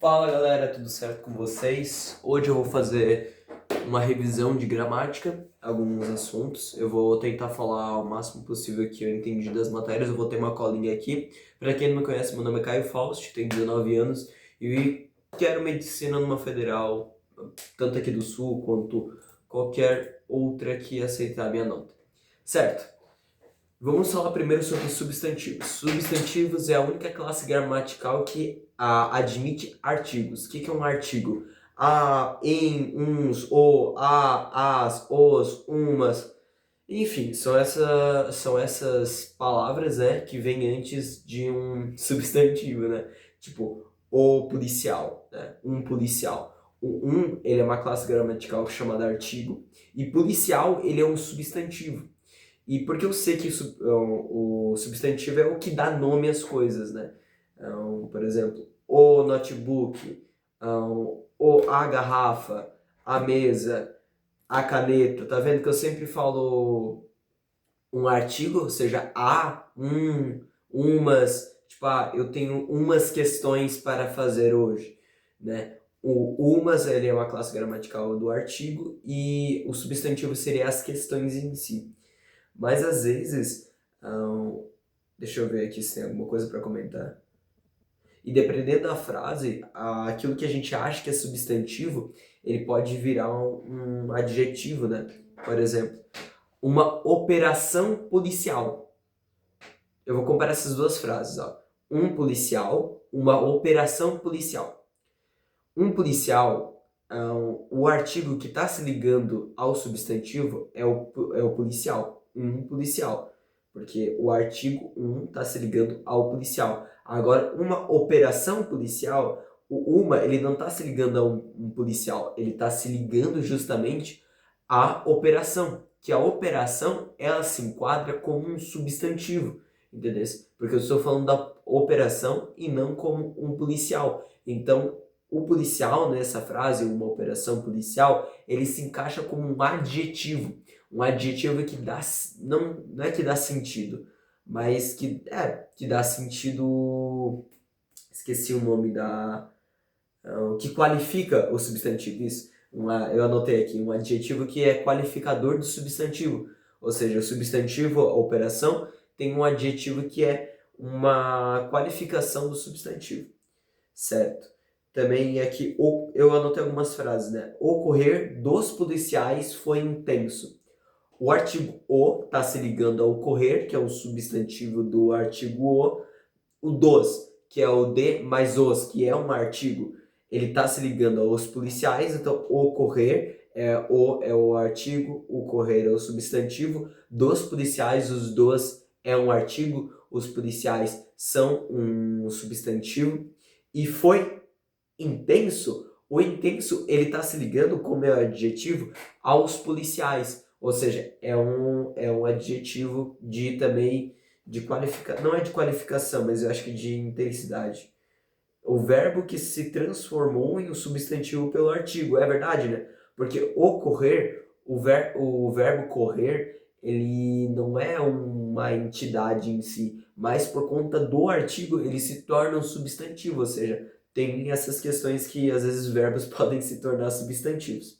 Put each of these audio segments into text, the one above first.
Fala galera, tudo certo com vocês? Hoje eu vou fazer uma revisão de gramática, alguns assuntos. Eu vou tentar falar o máximo possível que eu entendi das matérias. Eu vou ter uma colinha aqui. Para quem não me conhece, meu nome é Caio Faust, tenho 19 anos e quero medicina numa federal, tanto aqui do Sul quanto qualquer outra que aceitar a minha nota. Certo? Vamos falar primeiro sobre substantivos. Substantivos é a única classe gramatical que admite artigos. O que é um artigo? A, em, uns, o, a, as, os, umas. Enfim, são essas palavras, né, que vêm antes de um substantivo, né? Tipo, o policial, né? Um policial. O ele é uma classe gramatical chamada artigo. E policial, ele é um substantivo. E porque eu sei que o substantivo é o que dá nome às coisas, né? Então, por exemplo, o notebook, a garrafa, a mesa, a caneta. Tá vendo que eu sempre falo um artigo, ou seja, umas, tipo, eu tenho umas questões para fazer hoje, né? O umas, ele é uma classe gramatical do artigo e o substantivo seria as questões em si. Mas às vezes, deixa eu ver aqui se tem alguma coisa para comentar. E dependendo da frase, aquilo que a gente acha que é substantivo, ele pode virar um adjetivo, né? Por exemplo, uma operação policial. Eu vou comparar essas duas frases, ó. Um policial, uma operação policial. Um policial, o artigo que está se ligando ao substantivo é o policial. Um policial. Porque o artigo está se ligando ao policial. Agora, uma operação policial, o uma, ele não está se ligando a um policial. Ele está se ligando justamente à operação. Que a operação, ela se enquadra como um substantivo. Entendeu? Porque eu estou falando da operação e não como um policial. Então, o policial, nessa frase, uma operação policial, ele se encaixa como um adjetivo. Um adjetivo que dá, não é que dá sentido, mas que dá sentido. Esqueci o nome da. Que qualifica o substantivo. Isso. Eu anotei aqui, um adjetivo que é qualificador do substantivo. Ou seja, o substantivo, a operação, tem um adjetivo que é uma qualificação do substantivo. Certo? Também aqui eu anotei algumas frases, né? O correr dos policiais foi intenso. O artigo o está se ligando ao correr, que é o substantivo do artigo o. O dos, que é o de mais os, que é um artigo, ele está se ligando aos policiais. Então, o correr é o artigo, o correr é o substantivo. Dos policiais, os dos é um artigo, os policiais são um substantivo. E foi intenso, o intenso ele está se ligando, como é o adjetivo, aos policiais. Ou seja, é um adjetivo de também de qualificação, não é de qualificação, mas eu acho que de intensidade. O verbo que se transformou em um substantivo pelo artigo, é verdade, né? Porque ocorrer, o verbo correr, ele não é uma entidade em si, mas por conta do artigo ele se torna um substantivo, ou seja, tem essas questões que às vezes verbos podem se tornar substantivos.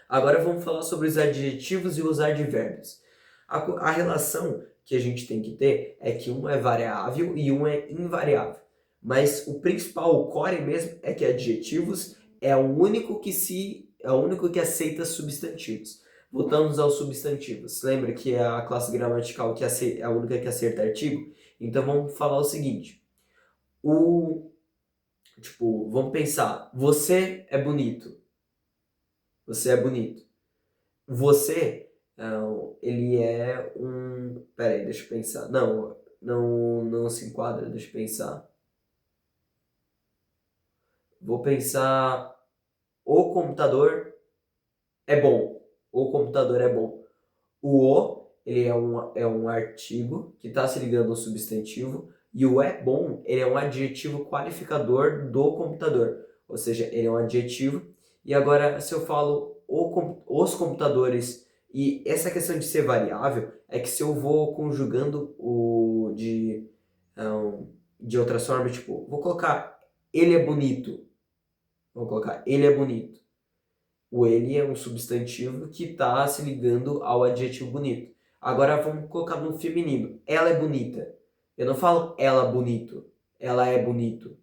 Agora vamos falar sobre os adjetivos e os advérbios. A relação que a gente tem que ter é que um é variável e um é invariável. Mas o principal, o core mesmo, é que adjetivos é o único que aceita substantivos. Voltamos aos substantivos. Lembra que é a classe gramatical que é a única que acerta artigo? Então vamos falar o seguinte. Vamos pensar. Você é bonito. Você é bonito. Você, ele é um... Peraí, deixa eu pensar. Não, não se enquadra, deixa eu pensar. Vou pensar... O computador é bom. O computador é bom. Ele é um artigo que está se ligando ao substantivo. E o é bom, ele é um adjetivo qualificador do computador. Ou seja, ele é um adjetivo. E agora, se eu falo os computadores, e essa questão de ser variável, é que se eu vou conjugando de outras formas, tipo, vou colocar ele é bonito. Vamos colocar, ele é bonito. O ele é um substantivo que está se ligando ao adjetivo bonito. Agora vamos colocar no feminino. Ela é bonita. Eu não falo ela bonito. Ela é bonito.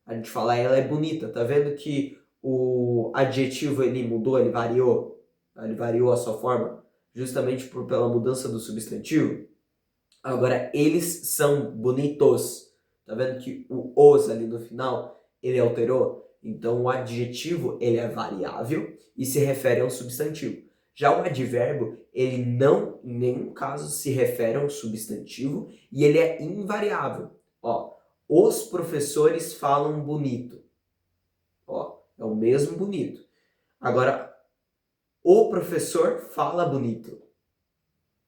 A gente fala ela é bonita. Tá vendo que o adjetivo ele mudou, ele variou? Ele variou a sua forma justamente pela mudança do substantivo. Agora, eles são bonitos. Tá vendo que o os ali no final, ele alterou? Então, o adjetivo, ele é variável e se refere ao substantivo. Já o advérbio, ele não, em nenhum caso, se refere a um substantivo e ele é invariável. Ó, os professores falam bonito. Ó, é o mesmo bonito. Agora, o professor fala bonito.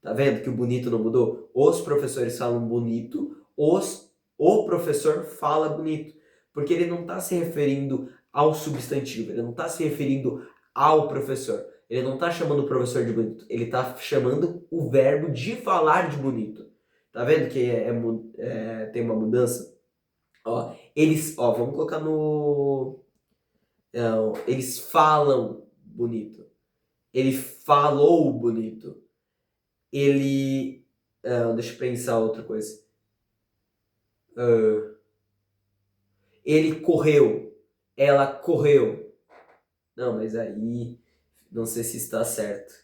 Tá vendo que o bonito não mudou? Os professores falam bonito, o professor fala bonito. Porque ele não está se referindo ao substantivo, ele não está se referindo ao professor. Ele não está chamando o professor de bonito, ele está chamando o verbo de falar de bonito. Tá vendo que tem uma mudança? Ó, vamos colocar no... Não, eles falam bonito. Ele falou bonito. Ele. Deixa eu pensar outra coisa. Ele correu. Ela correu. Não, mas aí. Não sei se está certo.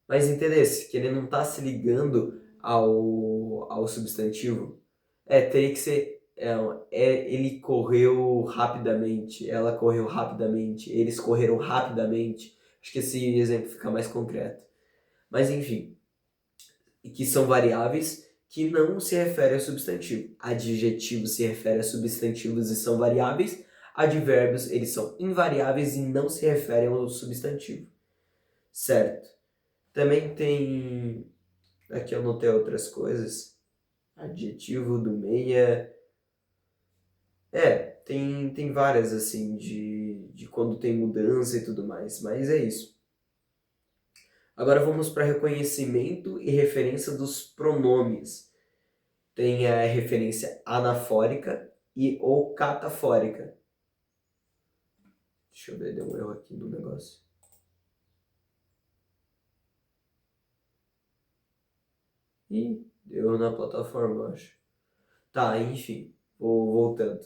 Mas entendesse que ele não está se ligando ao substantivo. Teria que ser. Ele correu rapidamente. Ela correu rapidamente. Eles correram rapidamente. Acho que esse exemplo fica mais concreto. Mas enfim. Que são variáveis que não se refere ao substantivo. Adjetivos se refere a substantivos e são variáveis. Advérbios, eles são invariáveis e não se referem ao substantivo. Certo. Também tem... Aqui eu anotei outras coisas. Adjetivo do meia. Tem várias, assim, de quando tem mudança e tudo mais. Mas é isso. Agora vamos para reconhecimento e referência dos pronomes. Tem a referência anafórica e ou catafórica. Deixa eu ver, deu um erro aqui no negócio. Ih, deu na plataforma, eu acho. Tá, enfim, voltando.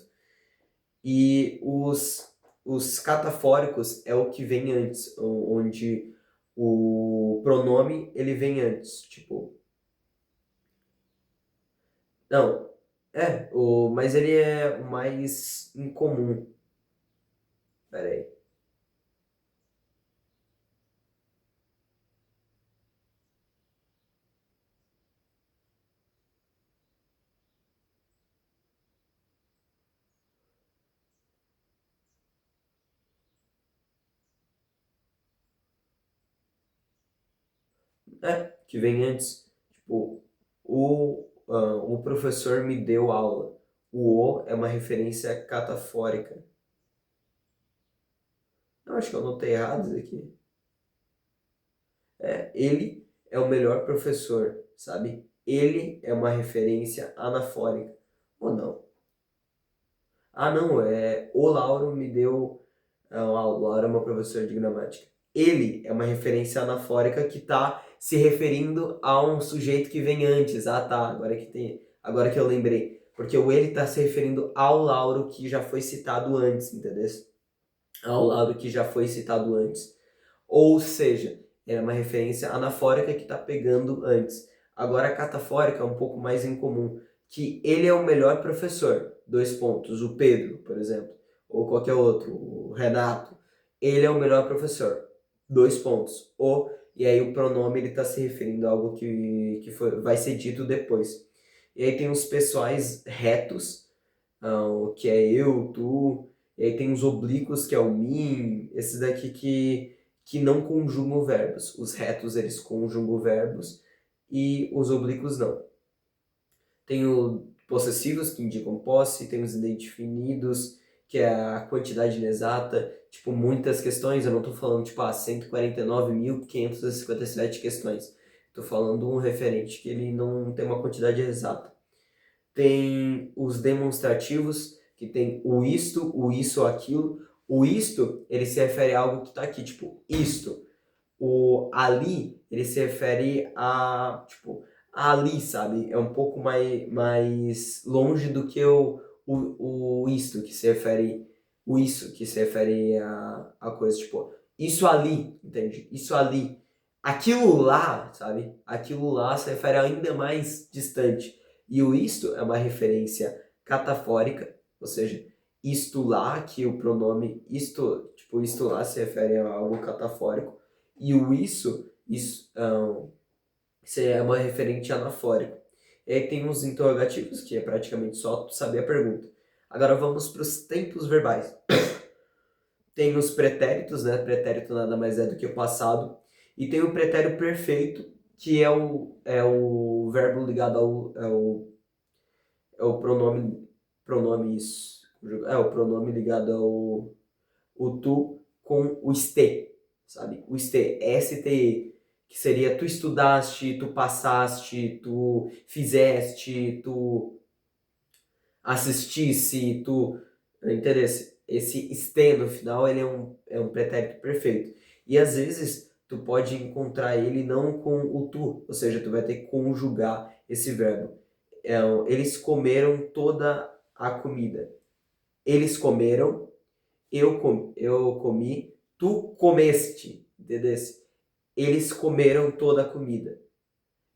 E os catafóricos é o que vem antes, onde o pronome ele vem antes, tipo... Não, mas ele é o mais incomum. Pera aí. Que vem antes. Tipo, o professor me deu aula. O é uma referência catafórica. Não, acho que eu anotei errado isso aqui. Ele é o melhor professor, sabe? Ele é uma referência anafórica. Ou não? Ah, não, o Lauro me deu aula. O Lauro é meu professor de gramática. Ele é uma referência anafórica que está se referindo a um sujeito que vem antes. Ah, tá, agora que eu lembrei. Porque o ele está se referindo ao Lauro que já foi citado antes, entendeu? Ao Lauro que já foi citado antes. Ou seja, é uma referência anafórica que está pegando antes. Agora a catafórica é um pouco mais incomum, que ele é o melhor professor. Dois pontos. O Pedro, por exemplo, ou qualquer outro, o Renato. Ele é o melhor professor. Dois pontos. E aí o pronome ele está se referindo a algo vai ser dito depois. E aí tem os pessoais retos, que é eu, tu. E aí tem os oblíquos, que é o mim. Esses daqui que não conjugam verbos. Os retos, eles conjugam verbos e os oblíquos não. Tem os possessivos, que indicam posse, tem os indefinidos, que é a quantidade inexata. Tipo, muitas questões, eu não estou falando, tipo, 149.557 questões. Estou falando um referente que ele não tem uma quantidade exata. Tem os demonstrativos, que tem o isto, o isso, o aquilo. O isto, ele se refere a algo que está aqui, tipo, isto. O ali, ele se refere a, tipo, ali, sabe? É um pouco mais longe do que o isto, que se refere, o isso, que se refere a coisa, tipo, isso ali, entende? Isso ali. Aquilo lá, sabe? Aquilo lá se refere ainda mais distante. E o isto é uma referência catafórica, ou seja, isto lá, que o pronome isto, tipo, isto lá se refere a algo catafórico, e o isso é uma referente anafórico. E aí tem os interrogativos, que é praticamente só tu saber a pergunta. Agora vamos para os tempos verbais. Tem os pretéritos, né? Pretérito nada mais é do que o passado. E tem o pretérito perfeito, que é o verbo ligado é o pronome isso. É o pronome ligado ao o tu com o ste, sabe? O ste, S-T-E, que seria tu estudaste, tu passaste, tu fizeste, tu assistisse, tu... Entendeu? Esse ste no final, ele é um pretérito perfeito. E às vezes tu pode encontrar ele não com o tu, ou seja, tu vai ter que conjugar esse verbo. Eles comeram toda a comida. Eles comeram, eu comi, tu comeste, entendeu? Eles comeram toda a comida.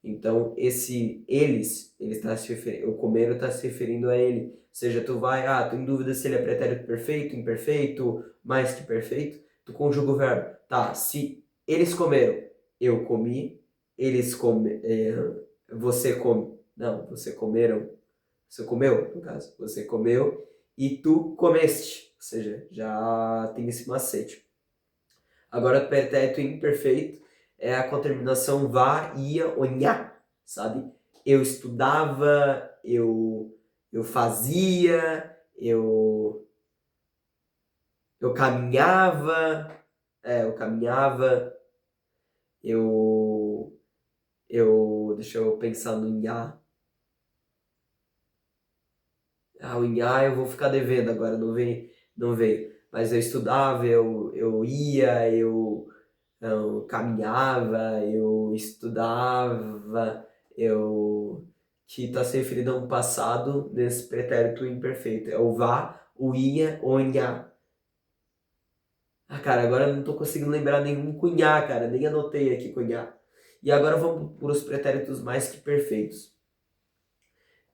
Então, esse ele está se referindo, o comer está se referindo a ele. Ou seja, tu em dúvida se ele é pretérito perfeito, imperfeito, mais que perfeito, tu conjuga o verbo. Tá, se eles comeram, eu comi, eles come, você come, não, você comeram, você comeu, no caso, você comeu e tu comeste. Ou seja, já tem esse macete. Agora, pretérito imperfeito é com a terminação vá, ia ou nha, sabe? Eu estudava, eu fazia, eu caminhava, eu caminhava, eu, deixa eu pensar no nha. O nha eu vou ficar devendo agora, não veio. Mas eu estudava, eu ia, eu caminhava, eu estudava, que está se referindo a um passado nesse pretérito imperfeito. É o vá, o ia, o nha. Cara, agora eu não estou conseguindo lembrar nenhum cunhá, cara, nem anotei aqui cunhá. E agora vamos para os pretéritos mais que perfeitos.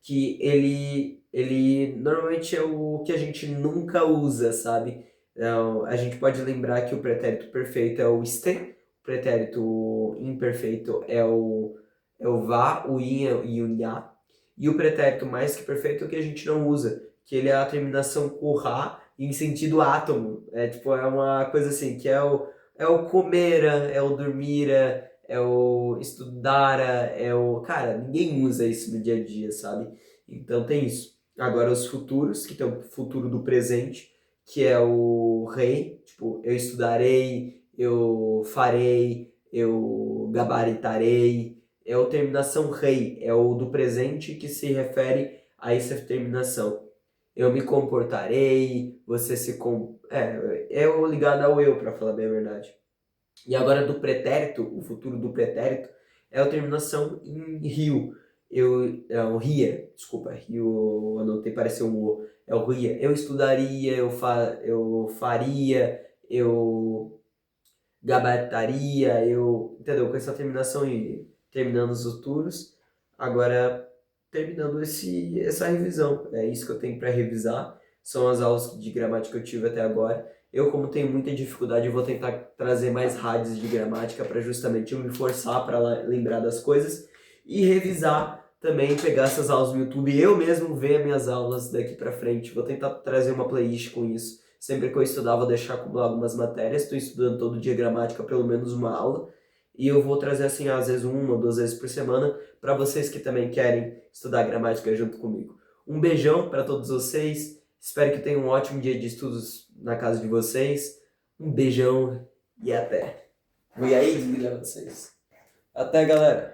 Que ele normalmente é o que a gente nunca usa, sabe? Então, a gente pode lembrar que o pretérito perfeito é o ste, o pretérito imperfeito é o vá, o ia e o nha, e o pretérito mais que perfeito é o que a gente não usa, que ele é a terminação com ra em sentido átomo. É tipo, é uma coisa assim, que é o comera, é o dormira, é o estudara, Cara, ninguém usa isso no dia a dia, sabe? Então tem isso. Agora os futuros, que tem o futuro do presente, que é o rei, tipo, eu estudarei, eu farei, eu gabaritarei. É o terminação rei, é o do presente que se refere a essa terminação. Eu me comportarei, você se com... É o ligado ao eu, para falar bem a verdade. E agora do pretérito, o futuro do pretérito, é a terminação em rio. É o ria, desculpa, rio, anotei, pareceu um o. É o ria. Eu estudaria, eu faria, eu gabaritaria, entendeu? Com essa terminação e terminando os futuros. Agora, terminando essa revisão. É isso que eu tenho para revisar. São as aulas de gramática que eu tive até agora. Eu, como tenho muita dificuldade, vou tentar trazer mais rádios de gramática para justamente eu me forçar para lembrar das coisas e revisar também, pegar essas aulas no YouTube, eu mesmo ver as minhas aulas daqui para frente. Vou tentar trazer uma playlist com isso. Sempre que eu estudar, vou deixar acumular algumas matérias. Estou estudando todo dia gramática, pelo menos uma aula. E eu vou trazer, assim, às vezes 1 ou 2 vezes por semana, para vocês que também querem estudar gramática junto comigo. Um beijão para todos vocês. Espero que tenham um ótimo dia de estudos na casa de vocês. Um beijão e até. Fui aí desligar vocês. Até, galera.